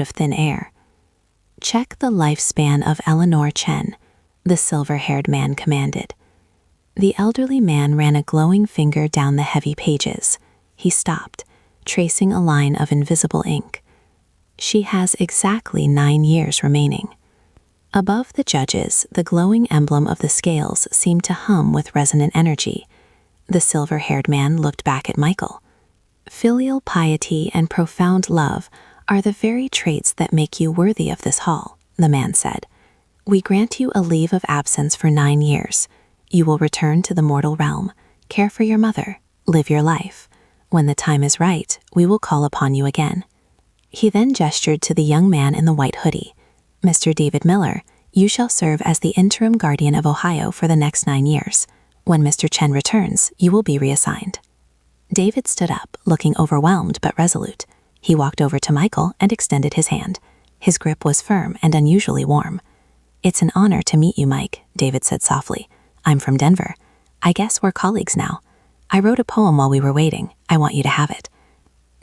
of thin air. "Check the lifespan of Eleanor Chen," the silver-haired man commanded. The elderly man ran a glowing finger down the heavy pages. He stopped, tracing a line of invisible ink. "She has exactly 9 years remaining." Above the judges, the glowing emblem of the scales seemed to hum with resonant energy. The silver-haired man looked back at Michael. "Filial piety and profound love are the very traits that make you worthy of this hall," the man said. "We grant you a leave of absence for 9 years. You will return to the mortal realm, care for your mother, live your life. When the time is right, we will call upon you again." He then gestured to the young man in the white hoodie. "Mr. David Miller, you shall serve as the interim guardian of Ohio for the next 9 years. When Mr. Chen returns, you will be reassigned." David stood up, looking overwhelmed but resolute. He walked over to Michael and extended his hand. His grip was firm and unusually warm. "It's an honor to meet you, Mike," David said softly. "I'm from Denver. I guess we're colleagues now. I wrote a poem while we were waiting. I want you to have it."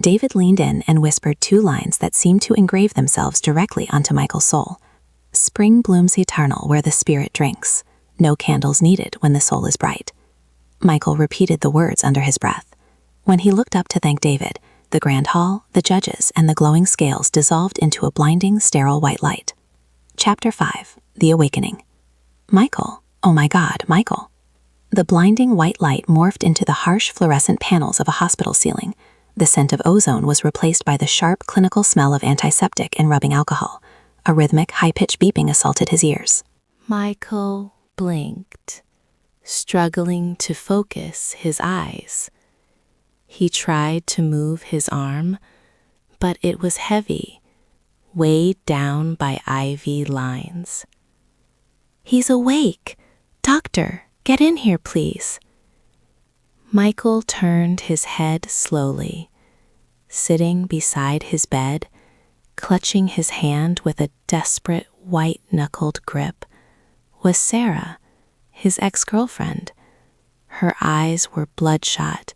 David leaned in and whispered 2 lines that seemed to engrave themselves directly onto Michael's soul. "Spring blooms eternal where the spirit drinks. No candles needed when the soul is bright." Michael repeated the words under his breath. When he looked up to thank David, the grand hall, the judges, and the glowing scales dissolved into a blinding, sterile white light. Chapter 5. The Awakening. "Michael, oh my God, Michael." The blinding white light morphed into the harsh fluorescent panels of a hospital ceiling. The scent of ozone was replaced by the sharp, clinical smell of antiseptic and rubbing alcohol. A rhythmic, high-pitched beeping assaulted his ears. Michael blinked, struggling to focus his eyes. He tried to move his arm, but it was heavy, weighed down by IV lines. "He's awake! Doctor, get in here, please." Michael turned his head slowly. Sitting beside his bed, clutching his hand with a desperate, white-knuckled grip, was Sarah, his ex-girlfriend. Her eyes were bloodshot,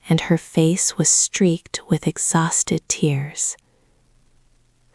and her face was streaked with exhausted tears.